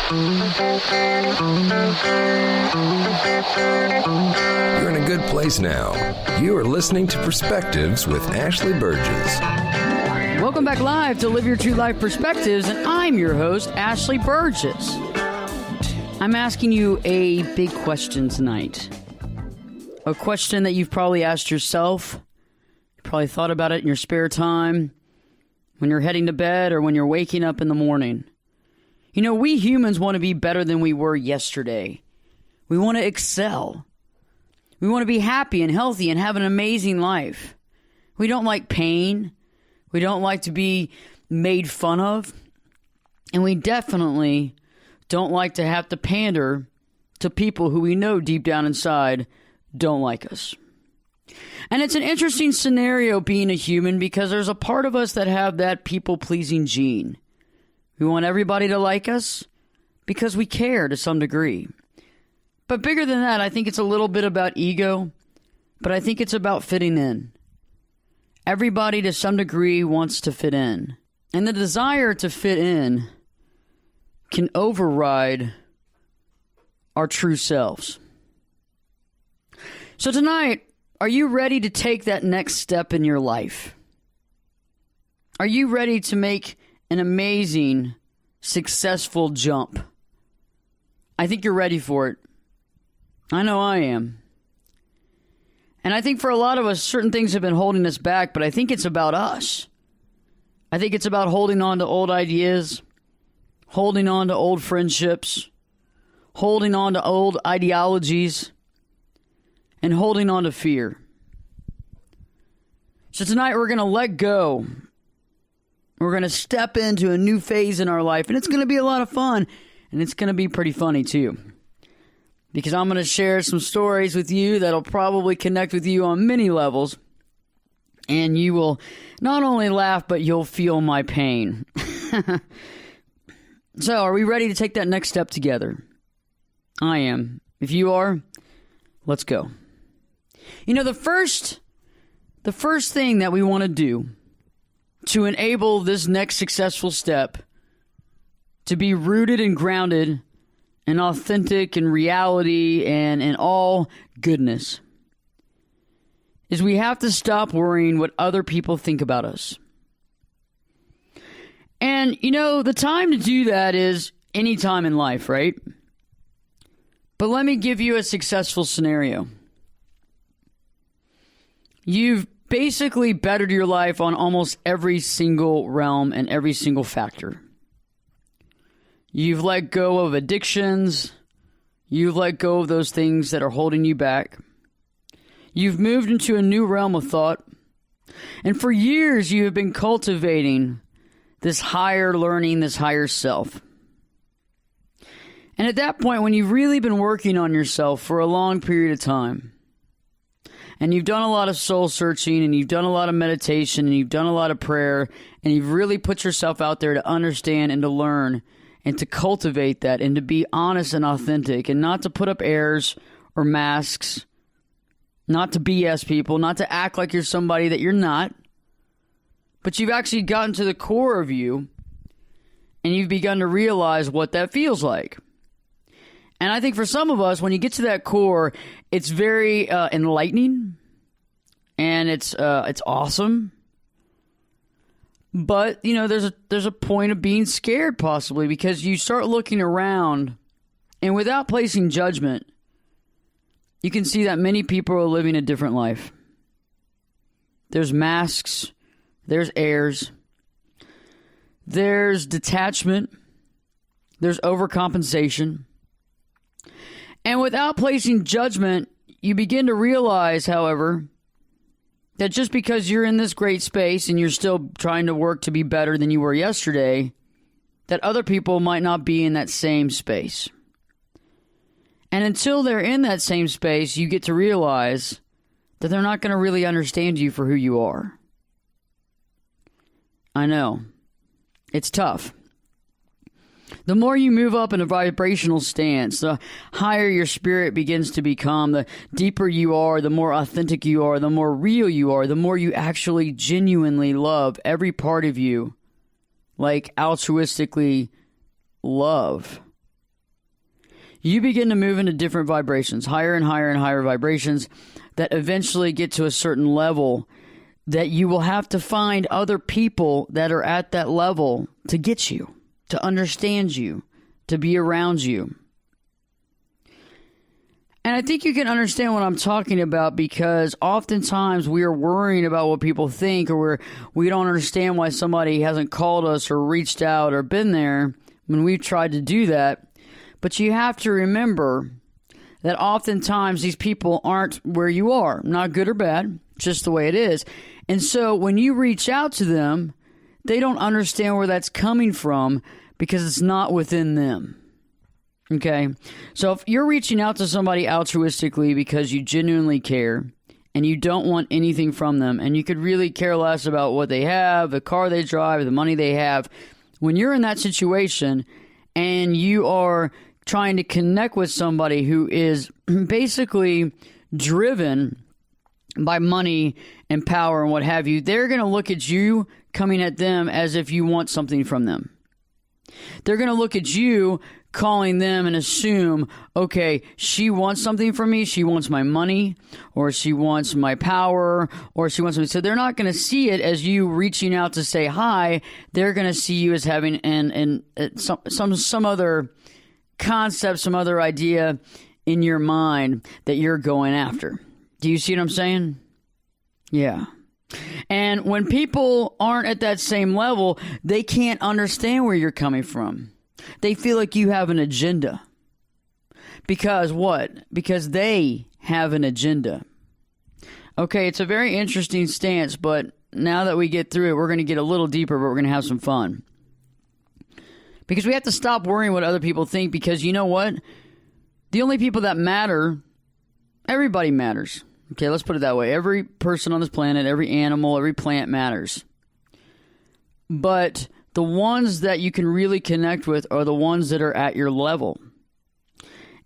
You're in a good place now. You are listening to Perspectives with Ashley Burgess. Welcome back live to Live Your True Life Perspectives, and I'm your host, Ashley Burgess. I'm asking you a big question tonight. A question that you've probably asked yourself. You probably thought about it in your spare time, when you're heading to bed, or when you're waking up in the morning. You know, we humans want to be better than we were yesterday. We want to excel. We want to be happy and healthy and have an amazing life. We don't like pain. We don't like to be made fun of. And we definitely don't like to have to pander to people who we know deep down inside don't like us. And it's an interesting scenario being a human, because there's a part of us that have that people-pleasing gene. We want everybody to like us because we care to some degree. But bigger than that, I think it's a little bit about ego, but I think it's about fitting in. Everybody to some degree wants to fit in. And the desire to fit in can override our true selves. So tonight, are you ready to take that next step in your life? Are you ready to make an amazing, successful jump? I think you're ready for it. I know I am. And I think for a lot of us, certain things have been holding us back, but I think it's about us. I think it's about holding on to old ideas, holding on to old friendships, holding on to old ideologies, and holding on to fear. So tonight we're going to let go. We're going to step into a new phase in our life, and it's going to be a lot of fun, and it's going to be pretty funny too. Because I'm going to share some stories with you that'll probably connect with you on many levels. And you will not only laugh, but you'll feel my pain. So, are we ready to take that next step together? I am. If you are, let's go. You know, the first thing that we want to do to enable this next successful step to be rooted and grounded and authentic in reality and in all goodness is we have to stop worrying what other people think about us. And, you know, the time to do that is any time in life, right? But let me give you a successful scenario. You've basically bettered your life on almost every single realm and every single factor. You've let go of addictions. You've let go of those things that are holding you back. You've moved into a new realm of thought. And for years, you have been cultivating this higher learning, this higher self. And at that point, when you've really been working on yourself for a long period of time, and you've done a lot of soul searching, and you've done a lot of meditation, and you've done a lot of prayer, and you've really put yourself out there to understand and to learn and to cultivate that and to be honest and authentic and not to put up airs or masks, not to BS people, not to act like you're somebody that you're not, but you've actually gotten to the core of you and you've begun to realize what that feels like. And I think for some of us, when you get to that core, it's very enlightening and it's awesome. But, you know, there's a point of being scared possibly because you start looking around and without placing judgment, you can see that many people are living a different life. There's masks, there's airs, there's detachment, there's overcompensation. And without placing judgment, you begin to realize, however, that just because you're in this great space and you're still trying to work to be better than you were yesterday, that other people might not be in that same space. And until they're in that same space, you get to realize that they're not going to really understand you for who you are. I know. It's tough. The more you move up in a vibrational stance, the higher your spirit begins to become, the deeper you are, the more authentic you are, the more real you are, the more you actually genuinely love every part of you, like altruistically love you begin to move into different vibrations, higher and higher and higher vibrations that eventually get to a certain level that you will have to find other people that are at that level to get you, to understand you, to be around you. And I think you can understand what I'm talking about, because oftentimes we are worrying about what people think, or we don't understand why somebody hasn't called us or reached out or been there when we've tried to do that. But you have to remember that oftentimes these people aren't where you are, not good or bad, just the way it is. And so when you reach out to them, they don't understand where that's coming from because it's not within them. Okay, so if you're reaching out to somebody altruistically because you genuinely care and you don't want anything from them, and you could really care less about what they have, the car they drive, the money they have, when you're in that situation and you are trying to connect with somebody who is basically driven by money and power and what have you, they're going to look at you coming at them as if you want something from them. They're going to look at you calling them and assume, okay, she wants something from me. She wants my money, or she wants my power, or she wants me. So they're not going to see it as you reaching out to say hi. They're going to see you as having some other concept, some other idea in your mind that you're going after. Do you see what I'm saying? Yeah. And when people aren't at that same level, they can't understand where you're coming from. They feel like you have an agenda. Because what? Because they have an agenda. Okay, it's a very interesting stance, but now that we get through it, we're going to get a little deeper, but we're going to have some fun. Because we have to stop worrying what other people think, because you know what? The only people that matter, everybody matters. Okay, let's put it that way. Every person on this planet, every animal, every plant matters. But the ones that you can really connect with are the ones that are at your level.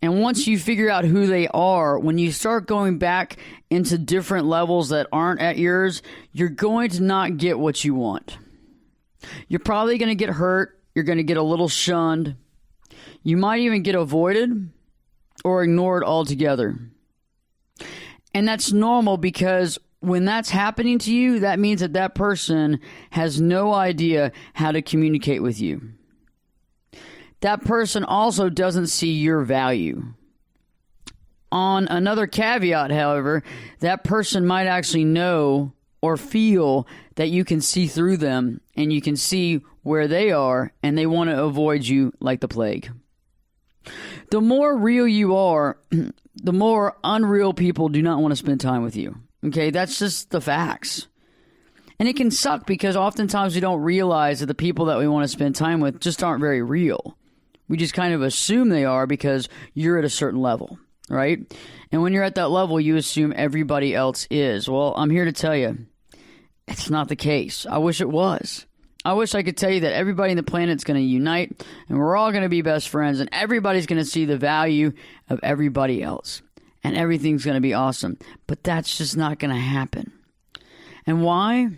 And once you figure out who they are, when you start going back into different levels that aren't at yours, you're going to not get what you want. You're probably going to get hurt. You're going to get a little shunned. You might even get avoided or ignored altogether. And that's normal, because when that's happening to you, that means that that person has no idea how to communicate with you. That person also doesn't see your value. On another caveat, however, that person might actually know or feel that you can see through them and you can see where they are, and they want to avoid you like the plague. The more real you are, the more unreal people do not want to spend time with you. Okay, that's just the facts. And it can suck, because oftentimes we don't realize that the people that we want to spend time with just aren't very real. We just kind of assume they are because you're at a certain level, right? And when you're at that level, you assume everybody else is. Well, I'm here to tell you, it's not the case. I wish it was. I wish I could tell you that everybody on the planet is going to unite and we're all going to be best friends and everybody's going to see the value of everybody else and everything's going to be awesome. But that's just not going to happen. And why?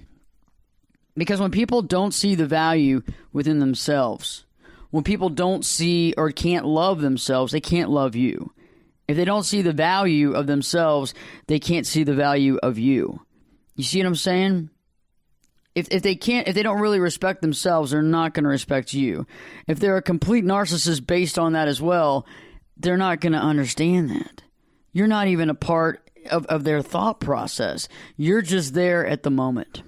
Because when people don't see the value within themselves, when people don't see or can't love themselves, they can't love you. If they don't see the value of themselves, they can't see the value of you. You see what I'm saying? If they don't really respect themselves, they're not going to respect you. If they're a complete narcissist based on that as well, they're not going to understand that. You're not even a part of their thought process. You're just there at the moment.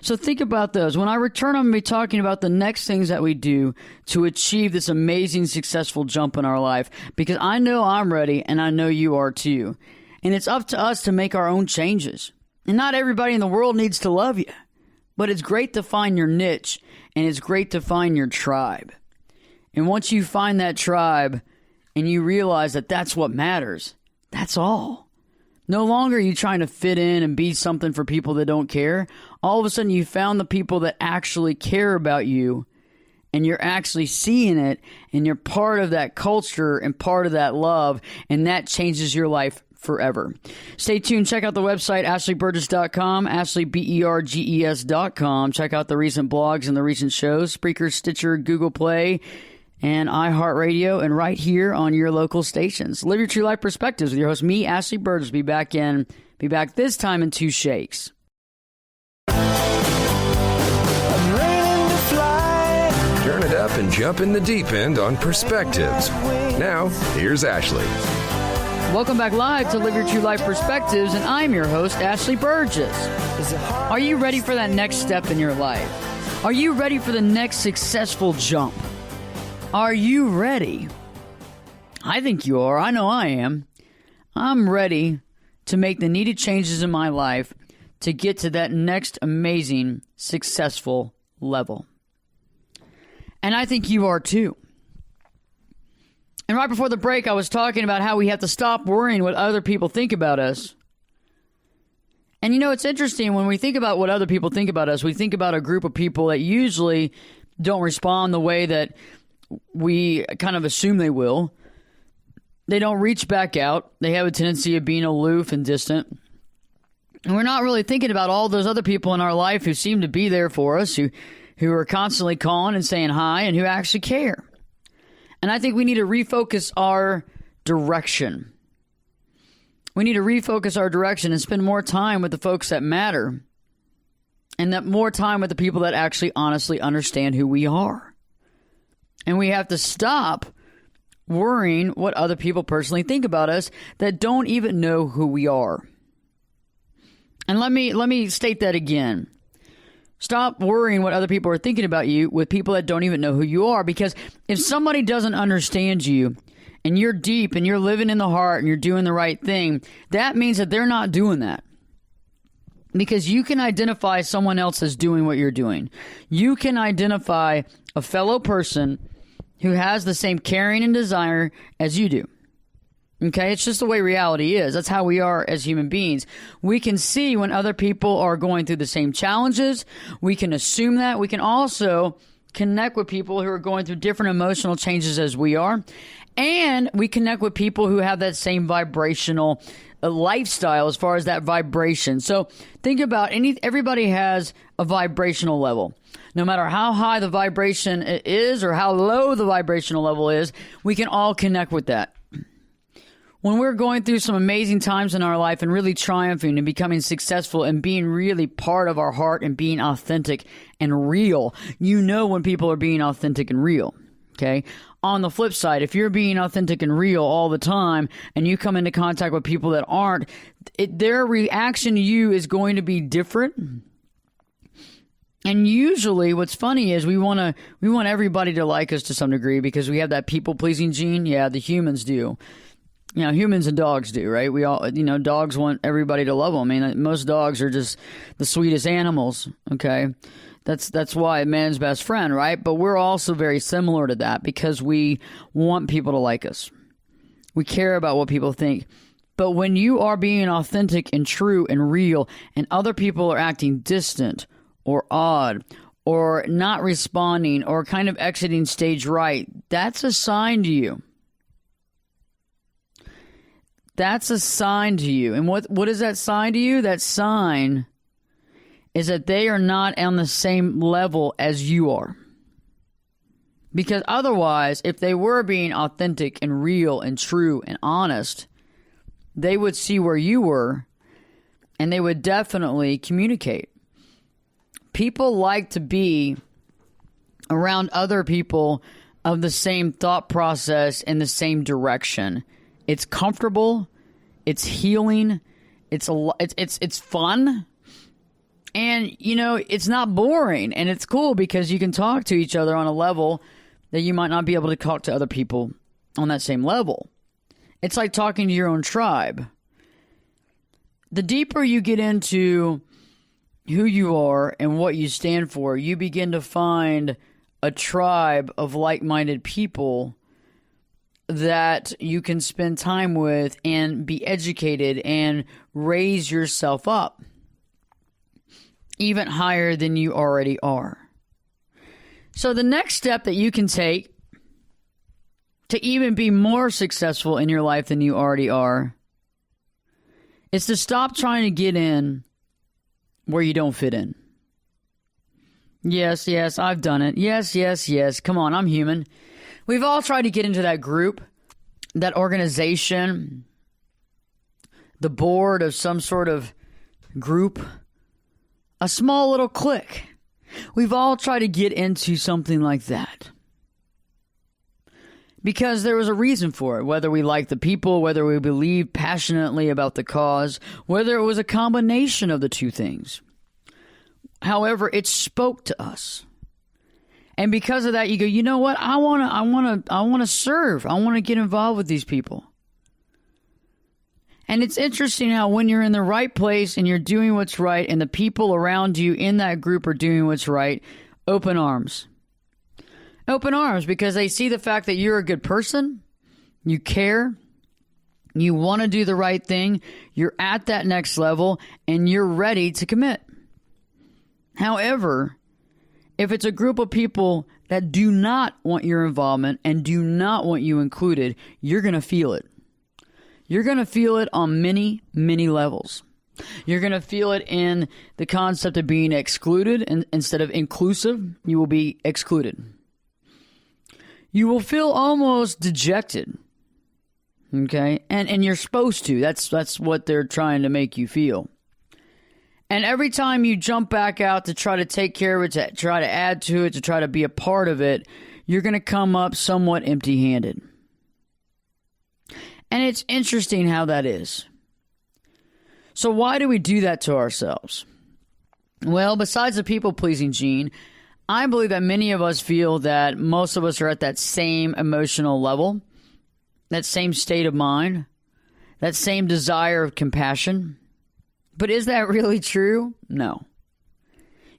So think about those. When I return, I'm going to be talking about the next things that we do to achieve this amazing, successful jump in our life, because I know I'm ready and I know you are too. And it's up to us to make our own changes. And not everybody in the world needs to love you, but it's great to find your niche and it's great to find your tribe. And once you find that tribe and you realize that that's what matters, that's all. No longer are you trying to fit in and be something for people that don't care. All of a sudden you found the people that actually care about you, and you're actually seeing it, and you're part of that culture and part of that love, and that changes your life forever. Stay tuned. Check out the website, ashleyburgess.com, ashleyberges.com. Check out the recent blogs and the recent shows, Spreaker, Stitcher, Google Play, and iHeartRadio, and right here on your local stations. Live Your True Life Perspectives with your host, me, Ashley Burgess. Be back this time in 2 shakes. Turn it up and jump in the deep end on Perspectives. Now, here's Ashley. Welcome back live to Live Your True Life Perspectives, and I'm your host, Ashley Burgess. Are you ready for that next step in your life? Are you ready for the next successful jump? Are you ready? I think you are. I know I am. I'm ready to make the needed changes in my life to get to that next amazing, successful level. And I think you are too. And right before the break, I was talking about how we have to stop worrying what other people think about us. And you know, it's interesting when we think about what other people think about us, we think about a group of people that usually don't respond the way that we kind of assume they will. They don't reach back out. They have a tendency of being aloof and distant. And we're not really thinking about all those other people in our life who seem to be there for us, who are constantly calling and saying hi, and who actually care. And I think we need to refocus our direction. We need to refocus our direction and spend more time with the folks that matter, and that more time with the people that actually honestly understand who we are. And we have to stop worrying what other people personally think about us that don't even know who we are. And let me state that again. Stop worrying what other people are thinking about you with people that don't even know who you are. Because if somebody doesn't understand you and you're deep and you're living in the heart and you're doing the right thing, that means that they're not doing that. Because you can identify someone else as doing what you're doing. You can identify a fellow person who has the same caring and desire as you do. Okay, it's just the way reality is. That's how we are as human beings. We can see when other people are going through the same challenges. We can assume that. We can also connect with people who are going through different emotional changes as we are. And we connect with people who have that same vibrational lifestyle as far as that vibration. So think about everybody has a vibrational level. No matter how high the vibration is or how low the vibrational level is, we can all connect with that. When we're going through some amazing times in our life and really triumphing and becoming successful and being really part of our heart and being authentic and real, you know when people are being authentic and real, okay? On the flip side, if you're being authentic and real all the time and you come into contact with people that aren't, their reaction to you is going to be different. And usually what's funny is we want everybody to like us to some degree because we have that people-pleasing gene. Yeah, the humans do. You know, humans and dogs do, right? We all, dogs want everybody to love them. I mean, most dogs are just the sweetest animals, okay? That's why man's best friend, right? But we're also very similar to that because we want people to like us. We care about what people think. But when you are being authentic and true and real and other people are acting distant or odd or not responding or kind of exiting stage right, that's a sign to you. That's a sign to you. And what is that sign to you? That sign is that they are not on the same level as you are. Because otherwise, if they were being authentic and real and true and honest, they would see where you were and they would definitely communicate. People like to be around other people of the same thought process and the same direction. It's comfortable, it's healing, it's fun, and it's not boring, and it's cool because you can talk to each other on a level that you might not be able to talk to other people on that same level. It's like talking to your own tribe. The deeper you get into who you are and what you stand for, you begin to find a tribe of like-minded people that you can spend time with and be educated and raise yourself up even higher than you already are. So the next step that you can take to even be more successful in your life than you already are is to stop trying to get in where you don't fit in. Yes, I've done it. Yes. Come on, I'm human. We've all tried to get into that group, that organization, the board of some sort of group, a small little clique. We've all tried to get into something like that because there was a reason for it, whether we liked the people, whether we believed passionately about the cause, whether it was a combination of the two things. However, it spoke to us. And because of that, you go, you know what? I want to serve. I want to get involved with these people. And it's interesting how when you're in the right place and you're doing what's right and the people around you in that group are doing what's right, open arms. Open arms because they see the fact that you're a good person, you care, you want to do the right thing, you're at that next level, and you're ready to commit. However, if it's a group of people that do not want your involvement and do not want you included, you're going to feel it. You're going to feel it on many, many levels. You're going to feel it in the concept of being excluded, and instead of inclusive, you will be excluded. You will feel almost dejected. Okay? And you're supposed to. That's what they're trying to make you feel. And every time you jump back out to try to take care of it, to try to add to it, to try to be a part of it, you're going to come up somewhat empty-handed. And it's interesting how that is. So why do we do that to ourselves? Well, besides the people-pleasing gene, I believe that many of us feel that most of us are at that same emotional level, that same state of mind, that same desire of compassion. But is that really true? No.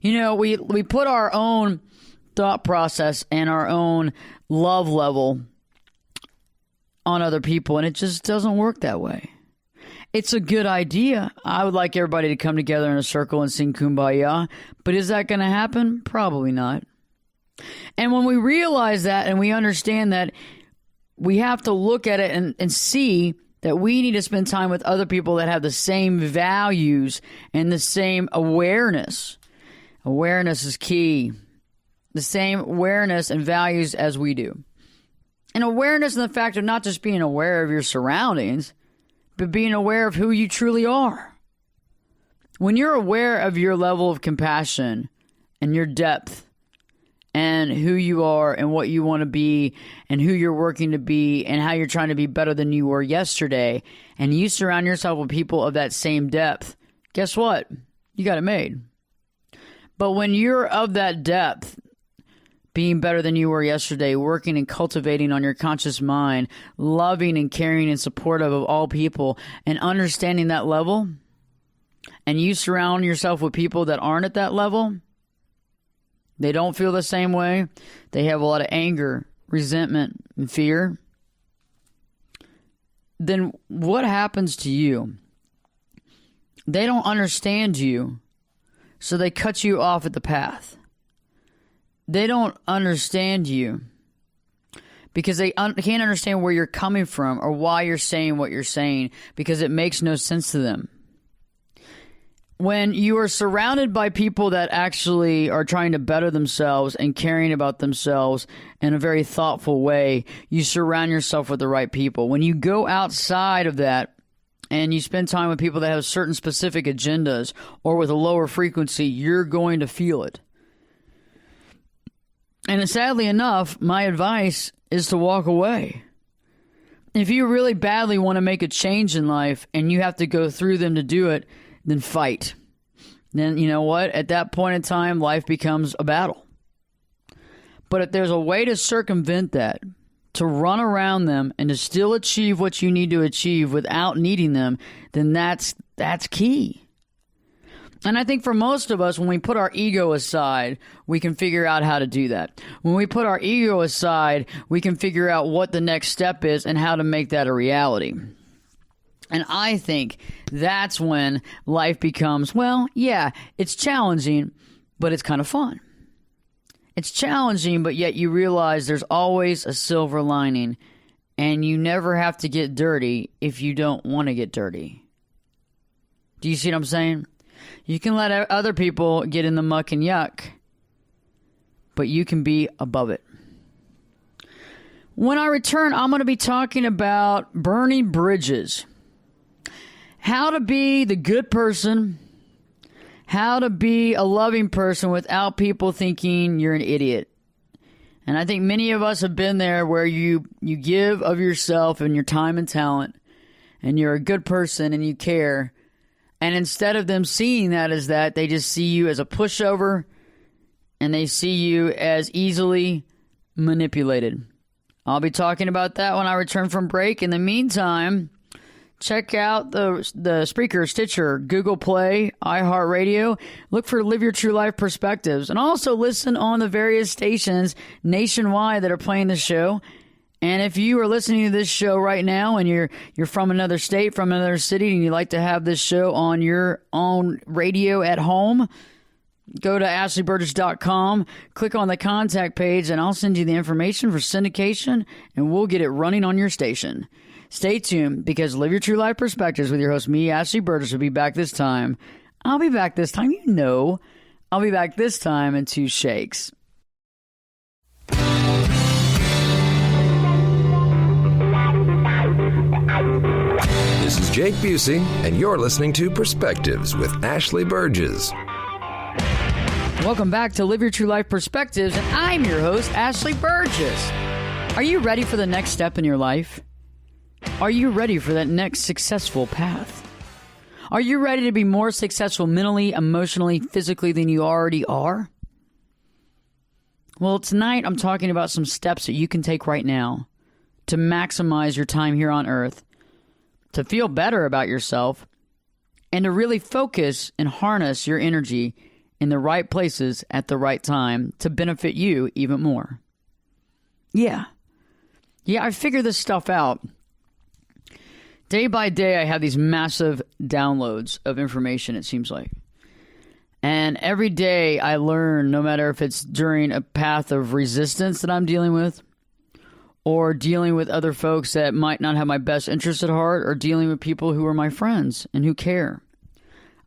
You know, we put our own thought process and our own love level on other people, and it just doesn't work that way. It's a good idea. I would like everybody to come together in a circle and sing Kumbaya, but is that going to happen? Probably not. And when we realize that and we understand that, we have to look at it and see that we need to spend time with other people that have the same values and the same awareness. Awareness is key. The same awareness and values as we do. And awareness in the fact of not just being aware of your surroundings, but being aware of who you truly are. When you're aware of your level of compassion and your depth and who you are and what you want to be and who you're working to be and how you're trying to be better than you were yesterday, and you surround yourself with people of that same depth, guess what? You got it made. But when you're of that depth, being better than you were yesterday, working and cultivating on your conscious mind, loving and caring and supportive of all people, and understanding that level, and you surround yourself with people that aren't at that level, they don't feel the same way, they have a lot of anger, resentment, and fear, then what happens to you? They don't understand you, so they cut you off at the path. They don't understand you because they can't understand where you're coming from or why you're saying what you're saying, because it makes no sense to them. When you are surrounded by people that actually are trying to better themselves and caring about themselves in a very thoughtful way, you surround yourself with the right people. When you go outside of that and you spend time with people that have certain specific agendas or with a lower frequency, you're going to feel it. And sadly enough, my advice is to walk away. If you really badly want to make a change in life and you have to go through them to do it, then fight. Then you know what? At that point in time, life becomes a battle. But if there's a way to circumvent that, to run around them and to still achieve what you need to achieve without needing them, then that's key. And I think for most of us, when we put our ego aside, we can figure out how to do that. When we put our ego aside, we can figure out what the next step is and how to make that a reality. And I think that's when life becomes, well, yeah, it's challenging, but it's kind of fun. It's challenging, but yet you realize there's always a silver lining, and you never have to get dirty if you don't want to get dirty. Do you see what I'm saying? You can let other people get in the muck and yuck, but you can be above it. When I return, I'm going to be talking about burning bridges. How to be the good person. How to be a loving person without people thinking you're an idiot. And I think many of us have been there where you give of yourself and your time and talent, and you're a good person and you care. And instead of them seeing that as that, they just see you as a pushover, and they see you as easily manipulated. I'll be talking about that when I return from break. In the meantime, check out the Spreaker, Stitcher, Google Play, iHeartRadio. Look for Live Your True Life Perspectives. And also listen on the various stations nationwide that are playing the show. And if you are listening to this show right now and you're from another state, from another city, and you'd like to have this show on your own radio at home, go to ashleyburgess.com, click on the contact page, and I'll send you the information for syndication, and we'll get it running on your station. Stay tuned, because Live Your True Life Perspectives with your host, me, Ashley Burgess, will be back this time. I'll be back this time. You know, I'll be back this time in 2 shakes. This is Jake Busey, and you're listening to Perspectives with Ashley Burgess. Welcome back to Live Your True Life Perspectives, and I'm your host, Ashley Burgess. Are you ready for the next step in your life? Are you ready for that next successful path? Are you ready to be more successful mentally, emotionally, physically than you already are? Well, tonight I'm talking about some steps that you can take right now to maximize your time here on Earth, to feel better about yourself, and to really focus and harness your energy in the right places at the right time to benefit you even more. Yeah, I figured this stuff out. Day by day, I have these massive downloads of information, it seems like. And every day I learn, no matter if it's during a path of resistance that I'm dealing with, or dealing with other folks that might not have my best interest at heart, or dealing with people who are my friends and who care.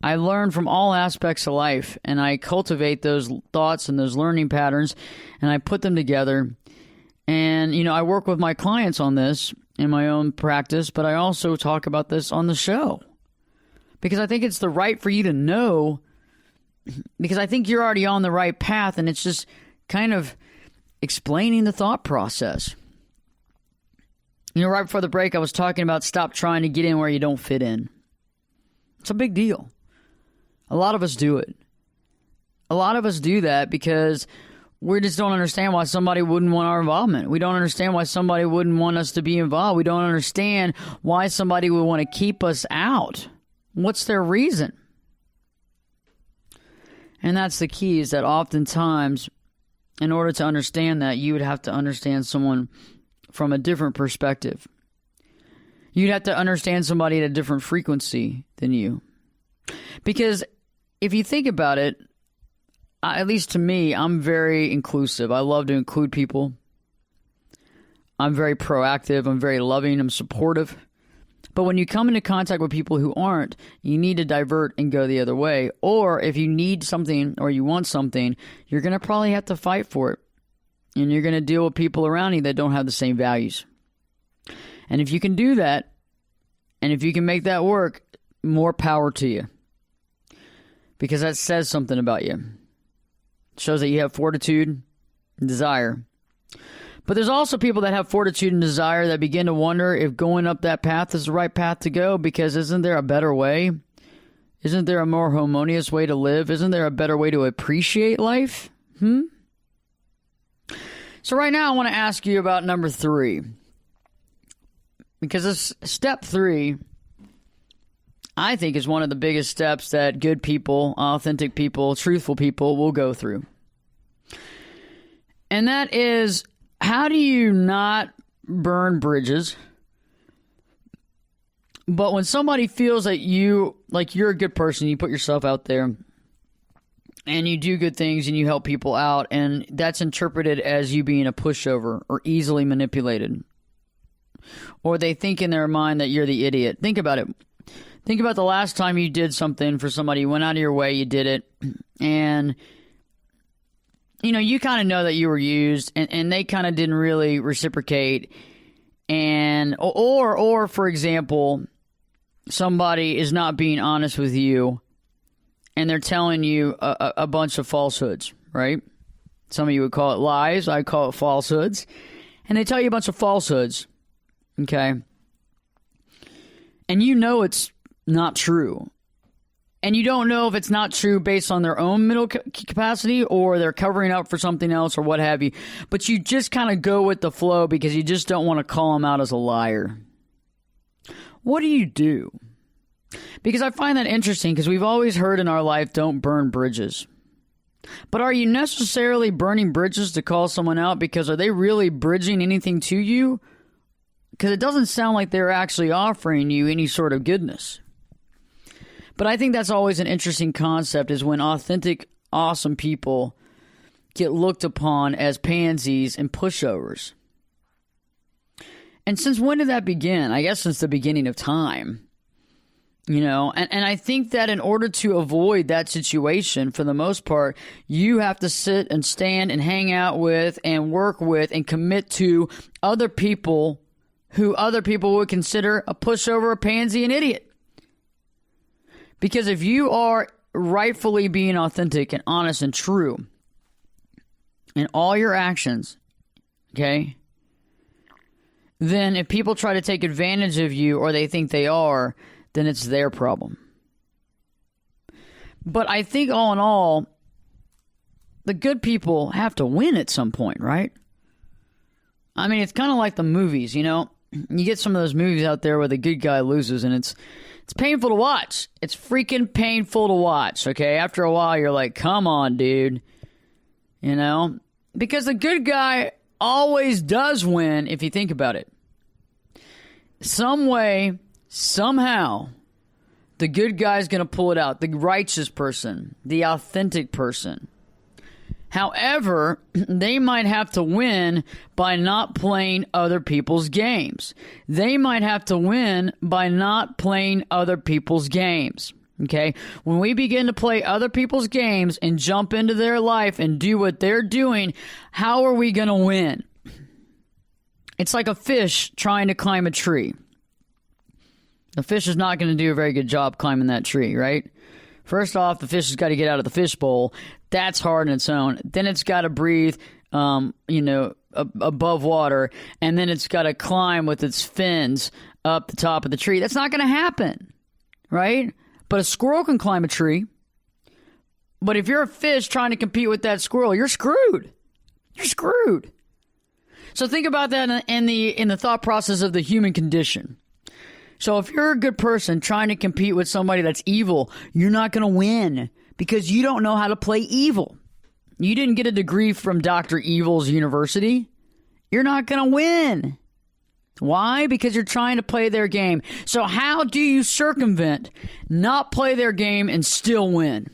I learn from all aspects of life, and I cultivate those thoughts and those learning patterns, and I put them together. And, I work with my clients on this in my own practice, but I also talk about this on the show. Because I think it's the right for you to know, because I think you're already on the right path, and it's just kind of explaining the thought process. Right before the break, I was talking about stop trying to get in where you don't fit in. It's a big deal. A lot of us do it. A lot of us do that because we just don't understand why somebody wouldn't want our involvement. We don't understand why somebody wouldn't want us to be involved. We don't understand why somebody would want to keep us out. What's their reason? And that's the key, is that oftentimes, in order to understand that, you would have to understand someone from a different perspective. You'd have to understand somebody at a different frequency than you. Because if you think about it, at least to me, I'm very inclusive. I love to include people. I'm very proactive. I'm very loving. I'm supportive. But when you come into contact with people who aren't, you need to divert and go the other way. Or if you need something or you want something, you're going to probably have to fight for it. And you're going to deal with people around you that don't have the same values. And if you can do that, and if you can make that work, more power to you. Because that says something about you. It shows that you have fortitude and desire. But there's also people that have fortitude and desire that begin to wonder if going up that path is the right path to go, because isn't there a better way? Isn't there a more harmonious way to live? Isn't there a better way to appreciate life? So right now I want to ask you about number 3. Because this step 3, I think, is one of the biggest steps that good people, authentic people, truthful people will go through. And that is, how do you not burn bridges? But when somebody feels that you're a good person, you put yourself out there, and you do good things and you help people out, and that's interpreted as you being a pushover or easily manipulated. Or they think in their mind that you're the idiot. Think about it. Think about the last time you did something for somebody. You went out of your way, you did it, and you kind of know that you were used, and they kind of didn't really reciprocate. And or for example, somebody is not being honest with you, and they're telling you a bunch of falsehoods, right? Some of you would call it lies. I call it falsehoods. And they tell you a bunch of falsehoods, okay? And you know it's not true. And you don't know if it's not true based on their own mental capacity or they're covering up for something else or what have you. But you just kind of go with the flow because you just don't want to call them out as a liar. What do you do? Because I find that interesting because we've always heard in our life, don't burn bridges. But are you necessarily burning bridges to call someone out? Because are they really bridging anything to you? Because it doesn't sound like they're actually offering you any sort of goodness. But I think that's always an interesting concept, is when authentic, awesome people get looked upon as pansies and pushovers. And since when did that begin? I guess since the beginning of time. And I think that in order to avoid that situation, for the most part, you have to sit and stand and hang out with and work with and commit to other people who other people would consider a pushover, a pansy, an idiot. Because if you are rightfully being authentic and honest and true in all your actions, okay, then if people try to take advantage of you or they think they are, then it's their problem. But I think all in all, the good people have to win at some point, right? I mean, it's kind of like the movies, You get some of those movies out there where the good guy loses, and it's painful to watch. It's freaking painful to watch, okay? After a while, you're like, come on, dude. Because the good guy always does win if you think about it. Some way, somehow, the good guy's going to pull it out. The righteous person, the authentic person. However, they might have to win by not playing other people's games. They might have to win by not playing other people's games. Okay? When we begin to play other people's games and jump into their life and do what they're doing, how are we going to win? It's like a fish trying to climb a tree. The fish is not going to do a very good job climbing that tree, right? First off, the fish has got to get out of the fish bowl. That's hard on its own. Then it's got to breathe, above water. And then it's got to climb with its fins up the top of the tree. That's not going to happen, right? But a squirrel can climb a tree. But if you're a fish trying to compete with that squirrel, you're screwed. You're screwed. So think about that in the thought process of the human condition. So if you're a good person trying to compete with somebody that's evil, you're not going to win because you don't know how to play evil. You didn't get a degree from Dr. Evil's university. You're not going to win. Why? Because you're trying to play their game. So how do you circumvent, not play their game and still win?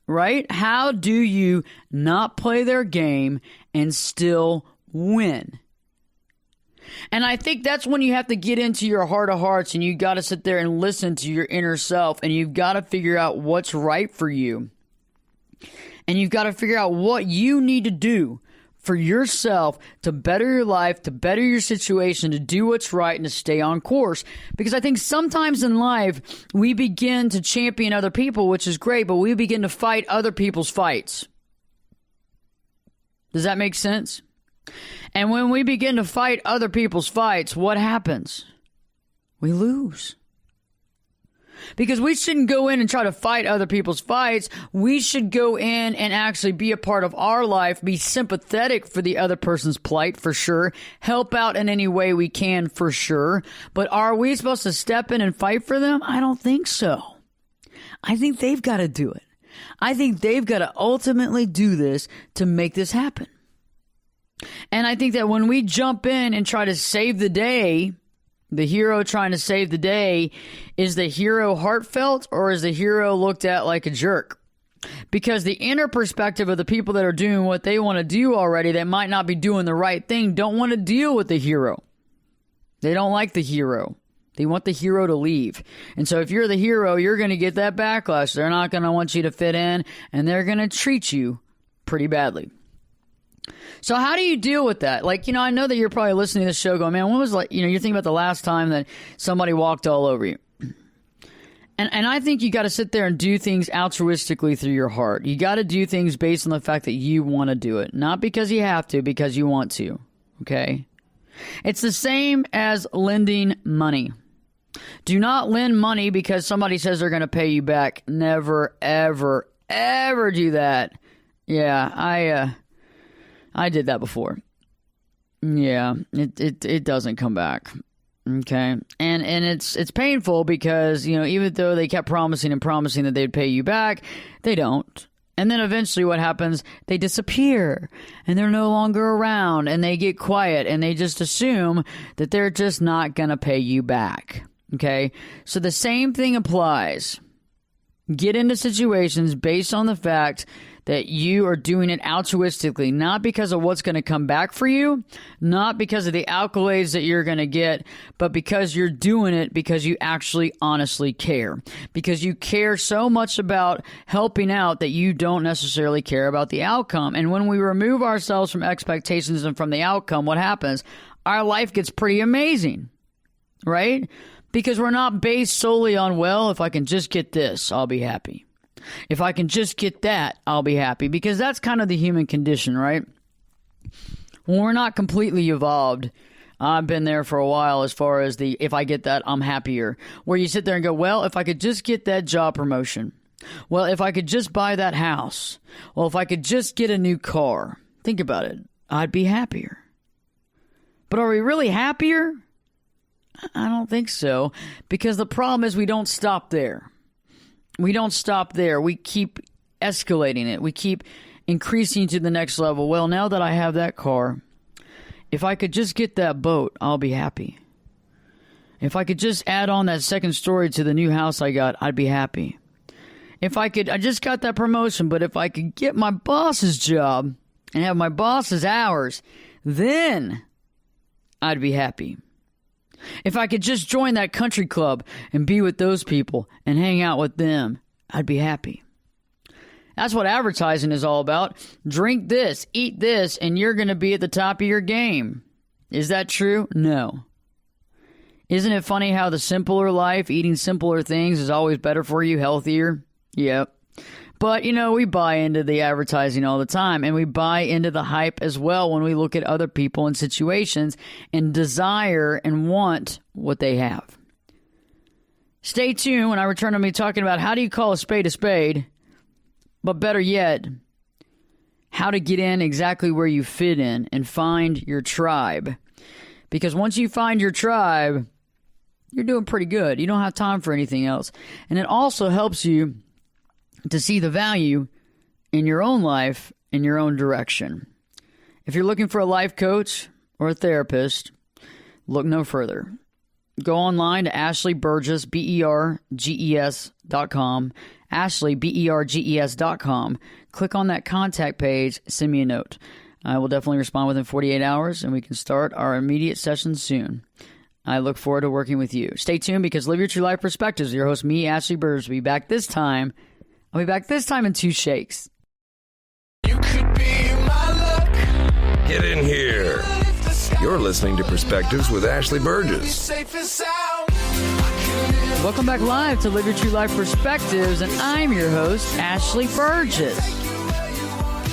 Right? How do you not play their game and still win? And I think that's when you have to get into your heart of hearts and you got to sit there and listen to your inner self and you've got to figure out what's right for you. And you've got to figure out what you need to do for yourself to better your life, to better your situation, to do what's right and to stay on course. Because I think sometimes in life we begin to champion other people, which is great, but we begin to fight other people's fights. Does that make sense? And when we begin to fight other people's fights, what happens? We lose. Because we shouldn't go in and try to fight other people's fights. We should go in and actually be a part of our life, be sympathetic for the other person's plight, for sure. Help out in any way we can, for sure. But are we supposed to step in and fight for them? I don't think so. I think they've got to do it. I think they've got to ultimately do this to make this happen. And I think that when we jump in and try to save the day, the hero trying to save the day, is the hero heartfelt or is the hero looked at like a jerk? Because the inner perspective of the people that are doing what they want to do already, that might not be doing the right thing, don't want to deal with the hero. They don't like the hero. They want the hero to leave. And so if you're the hero, you're going to get that backlash. They're not going to want you to fit in, and they're going to treat you pretty badly. So how do you deal with that? Like, I know that you're probably listening to this show going, man, when was you're thinking about the last time that somebody walked all over you. And I think you got to sit there and do things altruistically through your heart. You got to do things based on the fact that you want to do it. Not because you have to, because you want to. Okay? It's the same as lending money. Do not lend money because somebody says they're going to pay you back. Never, ever, ever do that. Yeah, I did that before. Yeah, it doesn't come back. Okay. And it's painful because, even though they kept promising that they'd pay you back, they don't. And then eventually what happens, they disappear and they're no longer around and they get quiet and they just assume that they're just not going to pay you back. Okay. So the same thing applies. Get into situations based on the fact that you are doing it altruistically, not because of what's going to come back for you, not because of the accolades that you're going to get, but because you're doing it because you actually honestly care. Because you care so much about helping out that you don't necessarily care about the outcome. And when we remove ourselves from expectations and from the outcome, what happens? Our life gets pretty amazing, right? Because we're not based solely on, well, if I can just get this, I'll be happy. If I can just get that, I'll be happy. Because that's kind of the human condition, right? When we're not completely evolved, I've been there for a while as far as the, if I get that, I'm happier. Where you sit there and go, well, if I could just get that job promotion. Well, if I could just buy that house. Well, if I could just get a new car. Think about it. I'd be happier. But are we really happier? I don't think so. Because the problem is we don't stop there. We don't stop there. We keep escalating it. We keep increasing to the next level. Well, now that I have that car, if I could just get that boat, I'll be happy. If I could just add on that second story to the new house I got, I'd be happy. I just got that promotion, but if I could get my boss's job and have my boss's hours, then I'd be happy. If I could just join that country club and be with those people and hang out with them, I'd be happy. That's what advertising is all about. Drink this, eat this, and you're going to be at the top of your game. Is that true? No. Isn't it funny how the simpler life, eating simpler things is always better for you, healthier? Yep. But, we buy into the advertising all the time, and we buy into the hype as well when we look at other people and situations and desire and want what they have. Stay tuned when I return to me talking about how do you call a spade, but better yet, how to get in exactly where you fit in and find your tribe. Because once you find your tribe, you're doing pretty good. You don't have time for anything else. And it also helps you to see the value in your own life, in your own direction. If you're looking for a life coach or a therapist, look no further. Go online to Ashley Burgess, BERGES.com, Ashley, BERGES.com. Click on that contact page, send me a note. I will definitely respond within 48 hours, and we can start our immediate session soon. I look forward to working with you. Stay tuned because Live Your True Life Perspectives, your host, me, Ashley Burgess, will be back this time. I'll be back this time in 2 shakes. You could be my luck. Get in here. You're listening to Perspectives with Ashley Burgess. Welcome back live to Live Your True Life Perspectives, and I'm your host, Ashley Burgess.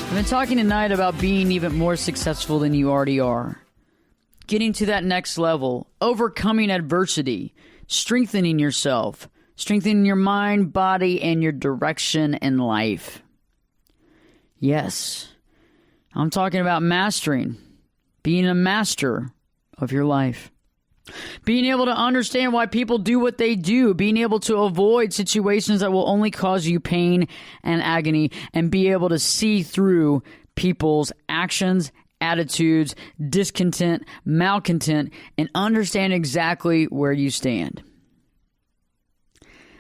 I've been talking tonight about being even more successful than you already are. Getting to that next level, overcoming adversity, strengthening yourself, strengthening your mind, body, and your direction in life. Yes, I'm talking about mastering, being a master of your life. Being able to understand why people do what they do, being able to avoid situations that will only cause you pain and agony, and be able to see through people's actions, attitudes, discontent, malcontent, and understand exactly where you stand.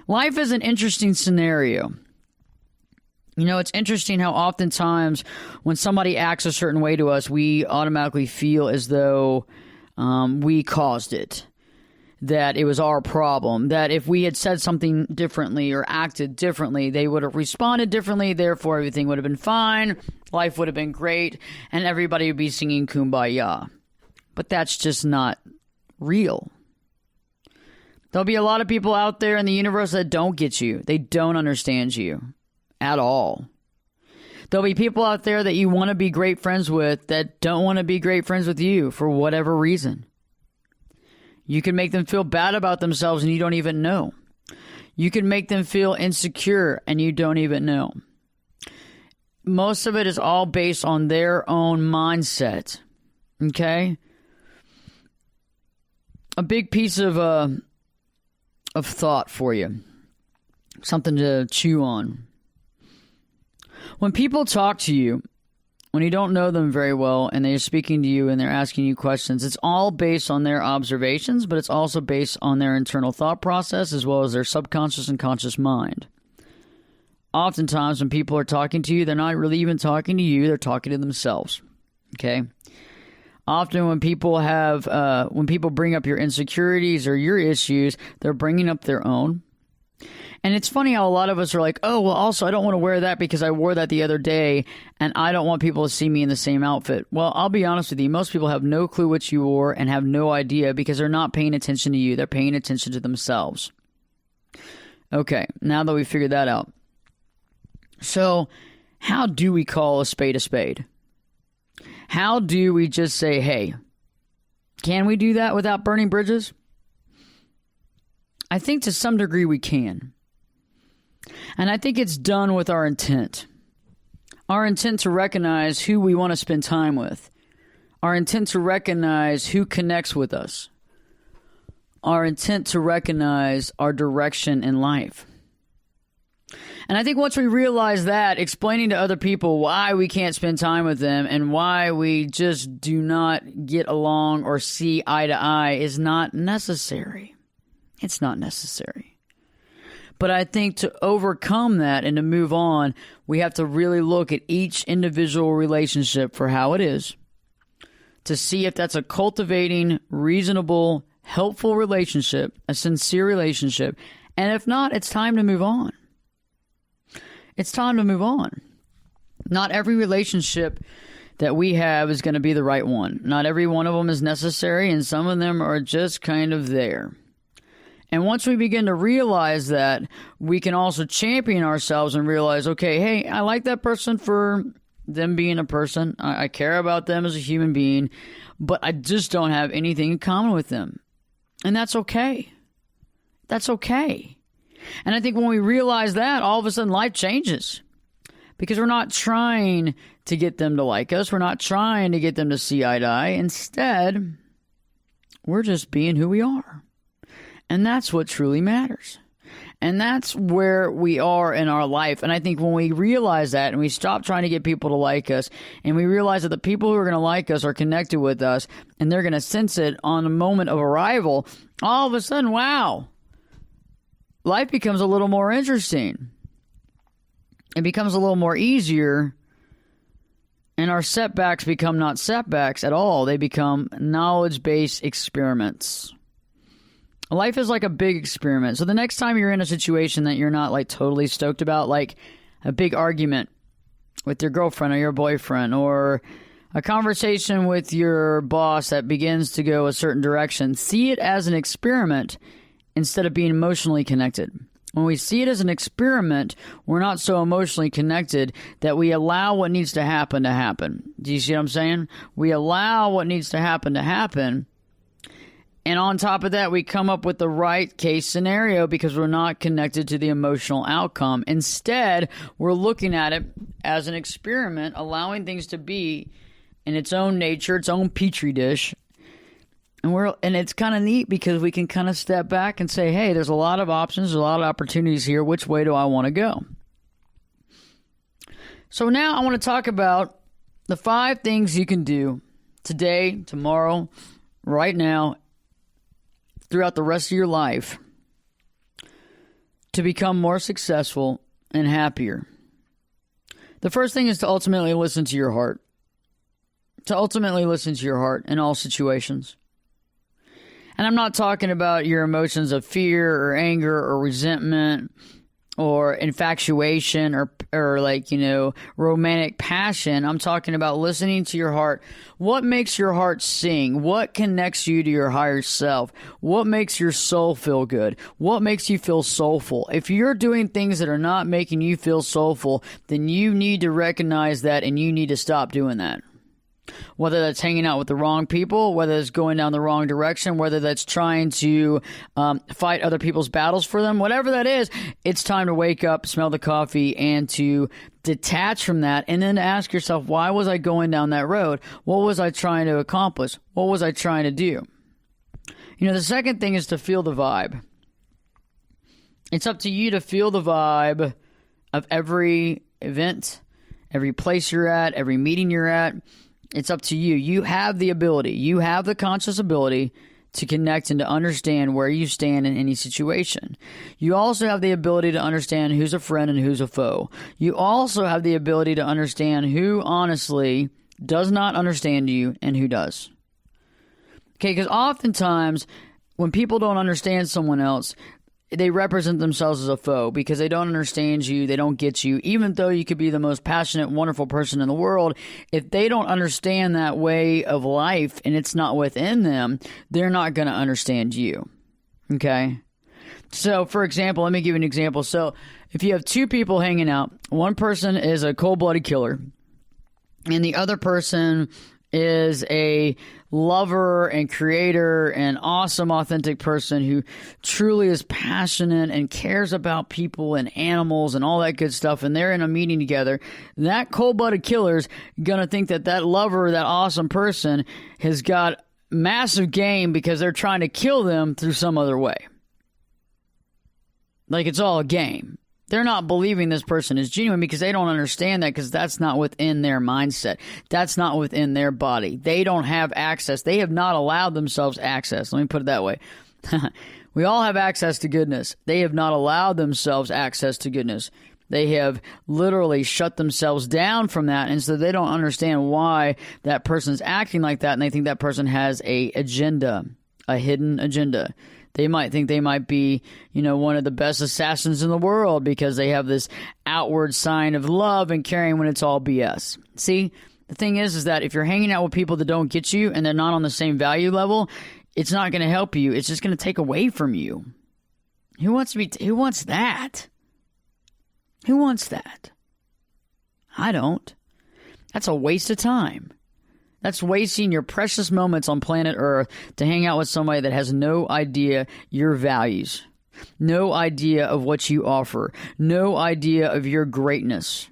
Life is an interesting scenario. It's interesting how oftentimes when somebody acts a certain way to us, we automatically feel as though we caused it. that it was our problem, that if we had said something differently or acted differently, they would have responded differently, therefore everything would have been fine, life would have been great, and everybody would be singing Kumbaya. But that's just not real. There'll be a lot of people out there in the universe that don't get you. They don't understand you at all. There'll be people out there that you want to be great friends with that don't want to be great friends with you for whatever reason. You can make them feel bad about themselves and you don't even know. You can make them feel insecure and you don't even know. Most of it is all based on their own mindset. Okay? A big piece of thought for you. Something to chew on. When people talk to you, when you don't know them very well and they're speaking to you and they're asking you questions, it's all based on their observations, but it's also based on their internal thought process as well as their subconscious and conscious mind. Oftentimes when people are talking to you, they're not really even talking to you, they're talking to themselves. Okay? Often when people bring up your insecurities or your issues, they're bringing up their own. And it's funny how a lot of us are like, oh, well, also, I don't want to wear that because I wore that the other day and I don't want people to see me in the same outfit. Well, I'll be honest with you. Most people have no clue what you wore and have no idea because they're not paying attention to you. They're paying attention to themselves. Okay, now that we figured that out. So how do we call a spade a spade? How do we just say, hey, can we do that without burning bridges? I think to some degree we can. And I think it's done with our intent. Our intent to recognize who we want to spend time with. Our intent to recognize who connects with us. Our intent to recognize our direction in life. And I think once we realize that, explaining to other people why we can't spend time with them and why we just do not get along or see eye to eye is not necessary. It's not necessary. But I think to overcome that and to move on, we have to really look at each individual relationship for how it is, to see if that's a cultivating, reasonable, helpful relationship, a sincere relationship. And if not, it's time to move on. It's time to move on. Not every relationship that we have is going to be the right one. Not every one of them is necessary, and some of them are just kind of there. And once we begin to realize that, we can also champion ourselves and realize, okay, hey, I like that person for them being a person. I care about them as a human being, but I just don't have anything in common with them. And that's okay. That's okay. And I think when we realize that, all of a sudden life changes. Because we're not trying to get them to like us. We're not trying to get them to see eye to eye. Instead, we're just being who we are. And that's what truly matters. And that's where we are in our life. And I think when we realize that and we stop trying to get people to like us and we realize that the people who are going to like us are connected with us and they're going to sense it on a moment of arrival, all of a sudden, wow, life becomes a little more interesting. It becomes a little more easier. And our setbacks become not setbacks at all. They become knowledge-based experiments. Life is like a big experiment. So the next time you're in a situation that you're not like totally stoked about, like a big argument with your girlfriend or your boyfriend, or a conversation with your boss that begins to go a certain direction, see it as an experiment instead of being emotionally connected. When we see it as an experiment, we're not so emotionally connected that we allow what needs to happen to happen. Do you see what I'm saying? We allow what needs to happen. And on top of that, we come up with the right case scenario because we're not connected to the emotional outcome. Instead, we're looking at it as an experiment, allowing things to be in its own nature, its own petri dish. And it's kind of neat because we can kind of step back and say, hey, there's a lot of options, there's a lot of opportunities here. Which way do I want to go? So now I want to talk about the 5 things you can do today, tomorrow, right now, throughout the rest of your life to become more successful and happier. The first thing is to ultimately listen to your heart. To ultimately listen to your heart in all situations. And I'm not talking about your emotions of fear or anger or resentment or infatuation or like, romantic passion. I'm talking about listening to your heart. What makes your heart sing? What connects you to your higher self? What makes your soul feel good? What makes you feel soulful? If you're doing things that are not making you feel soulful, then you need to recognize that and you need to stop doing that. Whether that's hanging out with the wrong people, whether it's going down the wrong direction, whether that's trying to fight other people's battles for them, whatever that is, it's time to wake up, smell the coffee, and to detach from that, and then to ask yourself, why was I going down that road? What was I trying to accomplish? What was I trying to do? The second thing is to feel the vibe. It's up to you to feel the vibe of every event, every place you're at, every meeting you're at. It's up to you. You have the ability. You have the conscious ability to connect and to understand where you stand in any situation. You also have the ability to understand who's a friend and who's a foe. You also have the ability to understand who honestly does not understand you and who does. Okay, because oftentimes when people don't understand someone else, they represent themselves as a foe because they don't understand you, they don't get you. Even though you could be the most passionate, wonderful person in the world, if they don't understand that way of life and it's not within them, they're not going to understand you. Okay? So, for example, let me give you an example. So, if you have two people hanging out, one person is a cold-blooded killer and the other person is a lover and creator and awesome, authentic person who truly is passionate and cares about people and animals and all that good stuff, and they're in a meeting together, that cold-blooded killer's going to think that that lover, that awesome person, has got massive game because they're trying to kill them through some other way. Like it's all a game. They're not believing this person is genuine because they don't understand that because that's not within their mindset. That's not within their body. They don't have access. They have not allowed themselves access. Let me put it that way. We all have access to goodness. They have not allowed themselves access to goodness. They have literally shut themselves down from that, and so they don't understand why that person's acting like that, and they think that person has a agenda, a hidden agenda. They might think they might be, one of the best assassins in the world because they have this outward sign of love and caring when it's all BS. See, the thing is that if you're hanging out with people that don't get you and they're not on the same value level, it's not going to help you. It's just going to take away from you. Who wants that? Who wants that? I don't. That's a waste of time. That's wasting your precious moments on planet Earth to hang out with somebody that has no idea your values, no idea of what you offer, no idea of your greatness.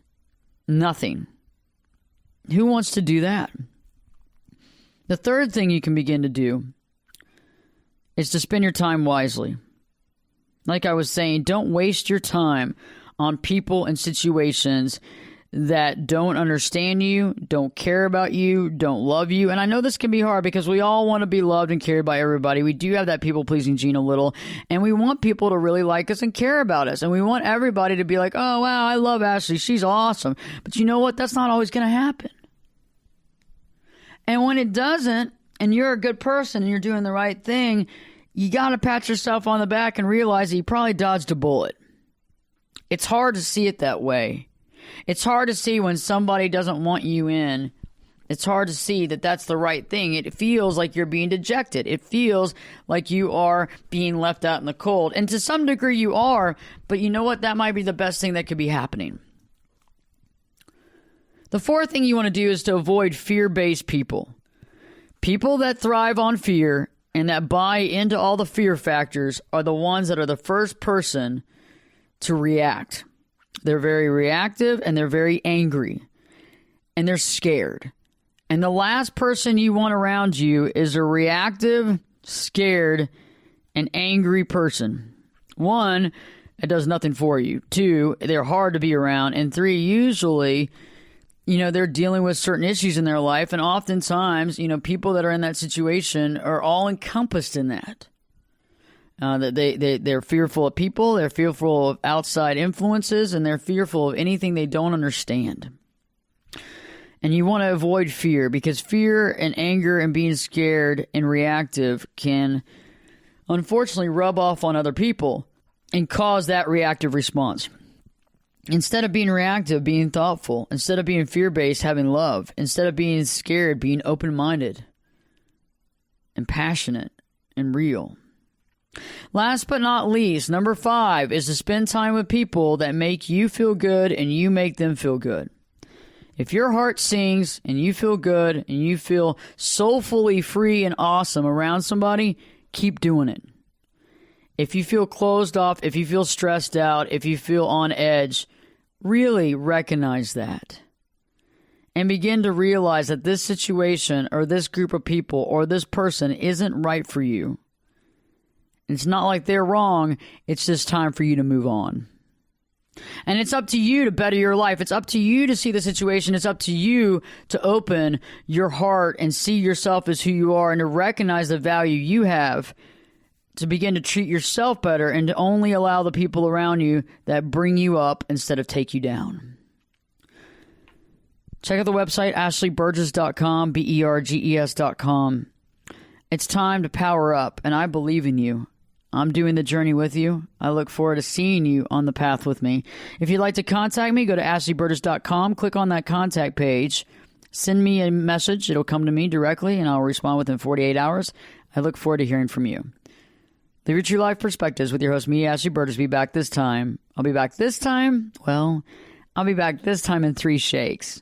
Nothing. Who wants to do that? The third thing you can begin to do is to spend your time wisely. Like I was saying, don't waste your time on people and situations that don't understand you, don't care about you, don't love you. And I know this can be hard because we all want to be loved and cared by everybody. We do have that people-pleasing gene a little, and we want people to really like us and care about us. And we want everybody to be like, oh, wow, I love Ashley. She's awesome. But you know what? That's not always going to happen. And when it doesn't, and you're a good person and you're doing the right thing, you got to pat yourself on the back and realize that you probably dodged a bullet. It's hard to see it that way. It's hard to see when somebody doesn't want you in. It's hard to see that that's the right thing. It feels like you're being dejected. It feels like you are being left out in the cold. And to some degree you are, but you know what? That might be the best thing that could be happening. The fourth thing you want to do is to avoid fear-based people. People that thrive on fear and that buy into all the fear factors are the ones that are the first person to react. They're very reactive and they're very angry and they're scared. And the last person you want around you is a reactive, scared, and angry person. One, it does nothing for you. Two, they're hard to be around. And three, usually, they're dealing with certain issues in their life. And oftentimes, people that are in that situation are all encompassed in that. They're fearful of people, they're fearful of outside influences, and they're fearful of anything they don't understand. And you want to avoid fear because fear and anger and being scared and reactive can unfortunately rub off on other people and cause that reactive response. Instead of being reactive, being thoughtful. Instead of being fear-based, having love. Instead of being scared, being open-minded and passionate and real. Last but not least, number 5 is to spend time with people that make you feel good and you make them feel good. If your heart sings and you feel good and you feel soulfully free and awesome around somebody, keep doing it. If you feel closed off, if you feel stressed out, if you feel on edge, really recognize that. And begin to realize that this situation or this group of people or this person isn't right for you. It's not like they're wrong. It's just time for you to move on. And it's up to you to better your life. It's up to you to see the situation. It's up to you to open your heart and see yourself as who you are and to recognize the value you have, to begin to treat yourself better and to only allow the people around you that bring you up instead of take you down. Check out the website, ashleyburgess.com, BERGES.com. It's time to power up, and I believe in you. I'm doing the journey with you. I look forward to seeing you on the path with me. If you'd like to contact me, go to ashleyburgess.com, click on that contact page, send me a message. It'll come to me directly, and I'll respond within 48 hours. I look forward to hearing from you. Live Your True Life Perspectives with your host, me, Ashley Burgess. Be back this time. I'll be back this time. Well, I'll be back this time in 3 shakes.